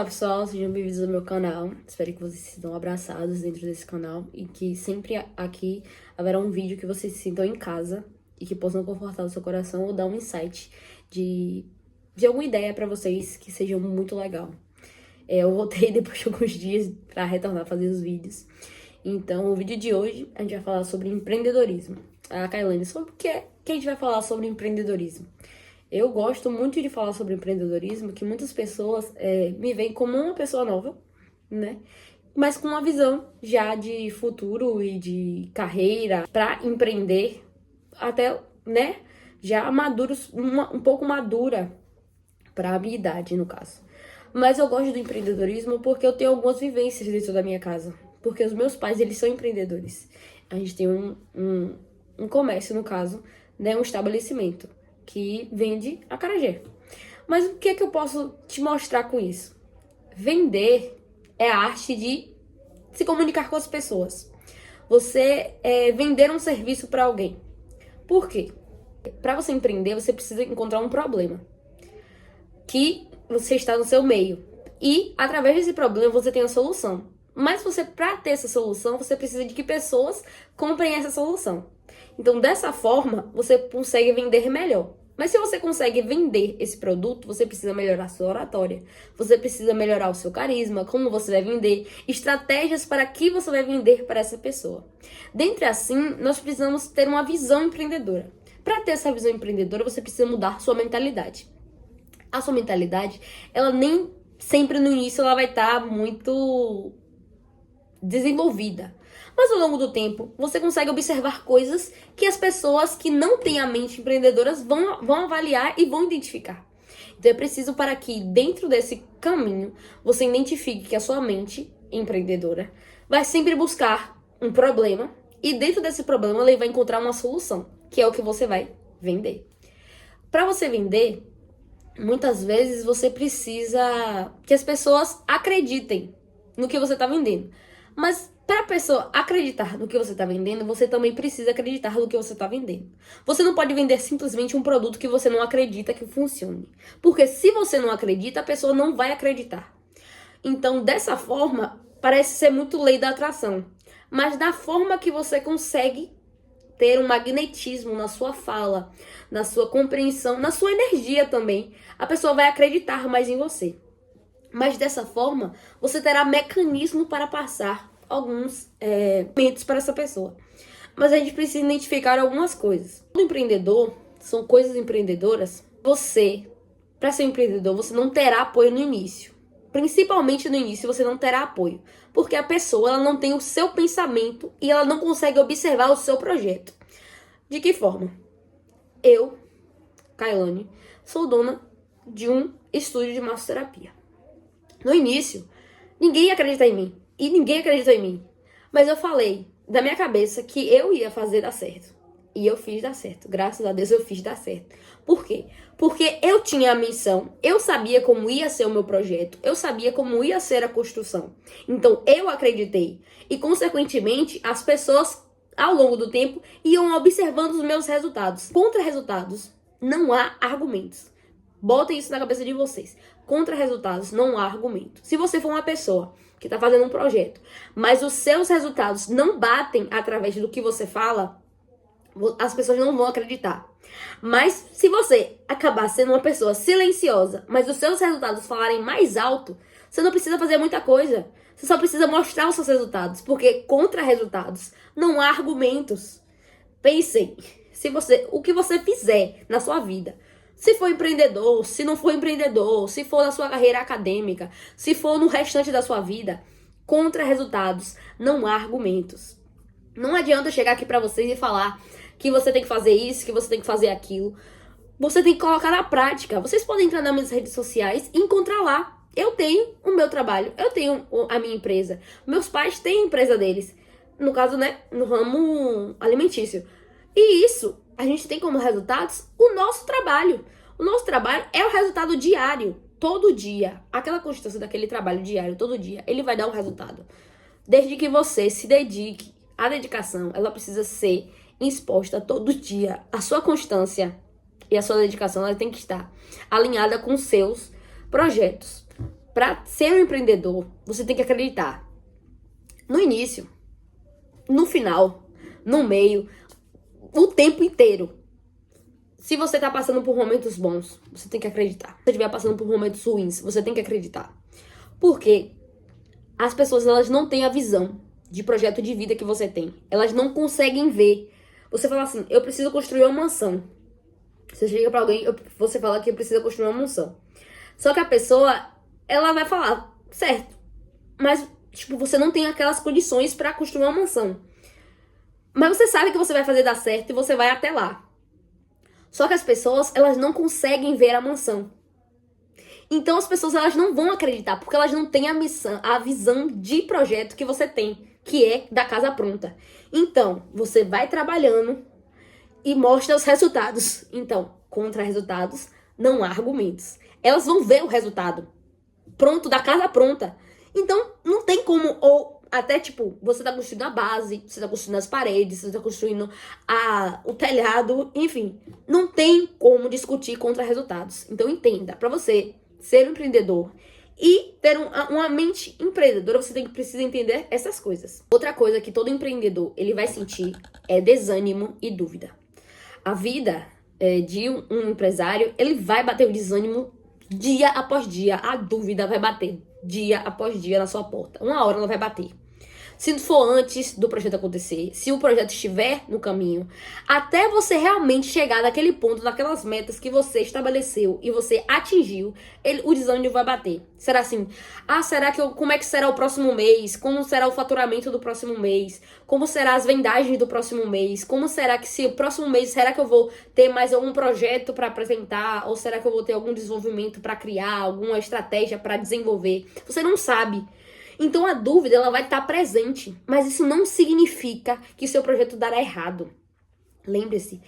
Olá pessoal, sejam bem-vindos ao meu canal. Espero que vocês se sintam abraçados dentro desse canal e que sempre aqui haverá um vídeo que vocês se sintam em casa e que possam confortar o seu coração ou dar um insight de alguma ideia pra vocês que seja muito legal. Eu voltei depois de alguns dias pra retornar a fazer os vídeos. Então, o vídeo de hoje a gente vai falar sobre empreendedorismo. Kailane, sobre o que a gente vai falar sobre empreendedorismo? Eu gosto muito de falar sobre empreendedorismo, que muitas pessoas me veem como uma pessoa nova, né? Mas com uma visão já de futuro e de carreira para empreender, até, né? Já maduros, um pouco madura para a minha idade, no caso. Mas eu gosto do empreendedorismo porque eu tenho algumas vivências dentro da minha casa. Porque os meus pais, eles são empreendedores. A gente tem um comércio, no caso, né? Um estabelecimento que vende acarajé. Mas o que é que eu posso te mostrar com isso? Vender é a arte de se comunicar com as pessoas. Você vender um serviço para alguém. Por quê? Para você empreender, você precisa encontrar um problema que você está no seu meio. E, através desse problema, você tem a solução. Mas para ter essa solução, você precisa de que pessoas comprem essa solução. Então, dessa forma, você consegue vender melhor. Mas se você consegue vender esse produto, você precisa melhorar a sua oratória. Você precisa melhorar o seu carisma, como você vai vender, estratégias para que você vai vender para essa pessoa. Dentre assim, nós precisamos ter uma visão empreendedora. Para ter essa visão empreendedora, você precisa mudar sua mentalidade. A sua mentalidade, ela nem sempre no início ela vai estar muito desenvolvida. Mas ao longo do tempo, você consegue observar coisas que as pessoas que não têm a mente empreendedoras vão avaliar e vão identificar. Então é preciso para que dentro desse caminho, você identifique que a sua mente empreendedora vai sempre buscar um problema e dentro desse problema ele vai encontrar uma solução, que é o que você vai vender. Para você vender, muitas vezes você precisa que as pessoas acreditem no que você está vendendo. Mas para a pessoa acreditar no que você está vendendo, você também precisa acreditar no que você está vendendo. Você não pode vender simplesmente um produto que você não acredita que funcione. Porque se você não acredita, a pessoa não vai acreditar. Então, dessa forma, parece ser muito lei da atração. Mas da forma que você consegue ter um magnetismo na sua fala, na sua compreensão, na sua energia também, a pessoa vai acreditar mais em você. Mas dessa forma, você terá mecanismo para passar alguns momentos para essa pessoa. Mas a gente precisa identificar algumas coisas. O empreendedor, são coisas empreendedoras. Para ser empreendedor, você não terá apoio no início. Principalmente no início, você não terá apoio. Porque a pessoa ela não tem o seu pensamento e ela não consegue observar o seu projeto. De que forma? Eu, Kailane, sou dona de um estúdio de massoterapia. No início, ninguém ia acreditar em mim. E ninguém acreditou em mim. Mas eu falei da minha cabeça que eu ia fazer dar certo. E eu fiz dar certo. Graças a Deus eu fiz dar certo. Por quê? Porque eu tinha a missão. Eu sabia como ia ser o meu projeto. Eu sabia como ia ser a construção. Então eu acreditei. E consequentemente as pessoas ao longo do tempo iam observando os meus resultados. Contra resultados não há argumentos. Botem isso na cabeça de vocês. Contra resultados não há argumento. Se você for uma pessoa que está fazendo um projeto, mas os seus resultados não batem através do que você fala, as pessoas não vão acreditar. Mas se você acabar sendo uma pessoa silenciosa, mas os seus resultados falarem mais alto, você não precisa fazer muita coisa. Você só precisa mostrar os seus resultados, porque contra resultados não há argumentos. Pensem, o que você fizer na sua vida, se for empreendedor, se não for empreendedor, se for na sua carreira acadêmica, se for no restante da sua vida, contra resultados, não há argumentos. Não adianta eu chegar aqui pra vocês e falar que você tem que fazer isso, que você tem que fazer aquilo. Você tem que colocar na prática. Vocês podem entrar nas minhas redes sociais e encontrar lá. Eu tenho o meu trabalho, eu tenho a minha empresa. Meus pais têm a empresa deles. No caso, né, no ramo alimentício. E isso, a gente tem como resultados o nosso trabalho. O nosso trabalho é o resultado diário, todo dia. Aquela constância daquele trabalho diário, todo dia, ele vai dar um resultado. Desde que você se dedique, a dedicação, ela precisa ser exposta todo dia. A sua constância e a sua dedicação, ela tem que estar alinhada com os seus projetos. Para ser um empreendedor, você tem que acreditar. No início, no final, no meio, o tempo inteiro. Se você tá passando por momentos bons, você tem que acreditar. Se você estiver passando por momentos ruins, você tem que acreditar. Porque as pessoas, elas não têm a visão de projeto de vida que você tem. Elas não conseguem ver. Você fala assim, eu preciso construir uma mansão. Você chega pra alguém, você fala que precisa construir uma mansão. Só que a pessoa, ela vai falar, certo. Mas, tipo, você não tem aquelas condições pra construir uma mansão. Mas você sabe que você vai fazer dar certo e você vai até lá. Só que as pessoas, elas não conseguem ver a mansão. Então as pessoas, elas não vão acreditar, porque elas não têm a visão de projeto que você tem, que é da casa pronta. Então, você vai trabalhando e mostra os resultados. Então, contra resultados, não há argumentos. Elas vão ver o resultado pronto, da casa pronta. Então, não tem como, ou até tipo, você tá construindo a base, você tá construindo as paredes, você tá construindo o telhado, enfim. Não tem como discutir contra resultados. Então, entenda, pra você ser um empreendedor e ter uma mente empreendedora, você precisa entender essas coisas. Outra coisa que todo empreendedor ele vai sentir é desânimo e dúvida. A vida de um empresário, ele vai bater o desânimo dia após dia. A dúvida vai bater dia após dia na sua porta. Uma hora ela vai bater. Se for antes do projeto acontecer, se o projeto estiver no caminho, até você realmente chegar naquele ponto, naquelas metas que você estabeleceu e você atingiu, o desânimo vai bater. Será assim, como é que será o próximo mês? Como será o faturamento do próximo mês? Como serão as vendagens do próximo mês? Como será que se o próximo mês, será que eu vou ter mais algum projeto para apresentar? Ou será que eu vou ter algum desenvolvimento para criar, alguma estratégia para desenvolver? Você não sabe. Então a dúvida ela vai estar presente, mas isso não significa que seu projeto dará errado. Lembre-se,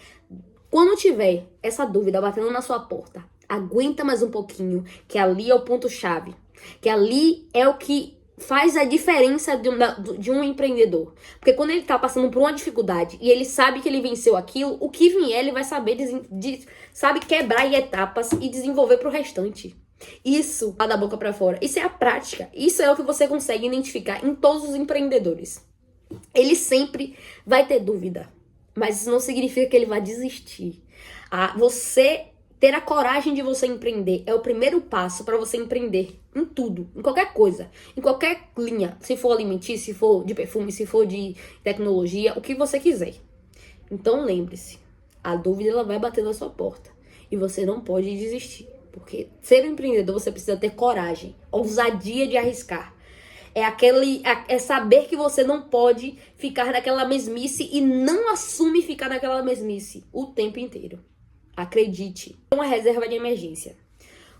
quando tiver essa dúvida batendo na sua porta, aguenta mais um pouquinho, que ali é o ponto-chave, que ali é o que faz a diferença de um empreendedor. Porque quando ele está passando por uma dificuldade e ele sabe que ele venceu aquilo, o que vier ele vai saber, sabe quebrar em etapas e desenvolver para o restante. Isso vai da boca pra fora. Isso é a prática. Isso é o que você consegue identificar em todos os empreendedores. Ele sempre vai ter dúvida, mas isso não significa que ele vai desistir. Você ter a coragem de você empreender é o primeiro passo para você empreender em tudo, em qualquer coisa, em qualquer linha. Se for alimentício, se for de perfume, se for de tecnologia, o que você quiser. Então lembre-se, a dúvida ela vai bater na sua porta e você não pode desistir. Porque ser um empreendedor, você precisa ter coragem, ousadia de arriscar. É saber que você não pode ficar naquela mesmice e não assume ficar naquela mesmice o tempo inteiro. Acredite. Uma reserva de emergência.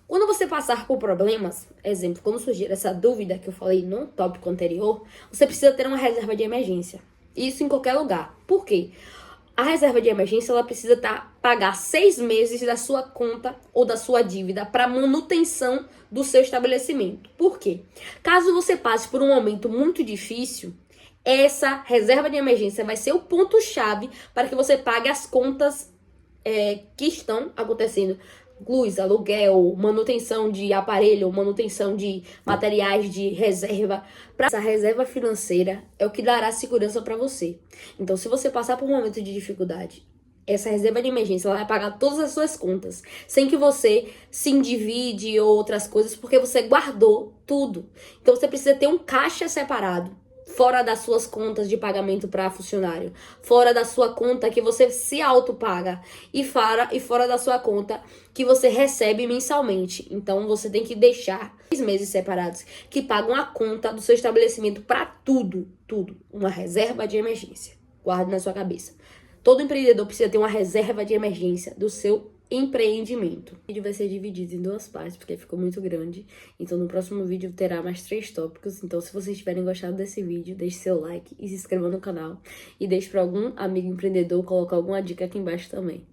Quando você passar por problemas, exemplo, quando surgir essa dúvida que eu falei no tópico anterior, você precisa ter uma reserva de emergência. Isso em qualquer lugar. Por quê? A reserva de emergência, ela precisa pagar 6 meses da sua conta ou da sua dívida para manutenção do seu estabelecimento. Por quê? Caso você passe por um momento muito difícil, essa reserva de emergência vai ser o ponto-chave para que você pague as contas que estão acontecendo. Luz, aluguel, manutenção de aparelho, manutenção de materiais de reserva. Essa reserva financeira é o que dará segurança para você. Então, se você passar por um momento de dificuldade, essa reserva de emergência ela vai pagar todas as suas contas, sem que você se endivide ou outras coisas, porque você guardou tudo. Então, você precisa ter um caixa separado, fora das suas contas de pagamento para funcionário, fora da sua conta que você se autopaga e fora da sua conta que você recebe mensalmente. Então você tem que deixar 6 meses separados que pagam a conta do seu estabelecimento para tudo. Uma reserva de emergência. Guarde na sua cabeça. Todo empreendedor precisa ter uma reserva de emergência do seu empreendimento. O vídeo vai ser dividido em 2 partes, porque ficou muito grande. Então no próximo vídeo terá mais 3 tópicos. Então se vocês tiverem gostado desse vídeo, deixe seu like e se inscreva no canal. E deixe para algum amigo empreendedor colocar alguma dica aqui embaixo também.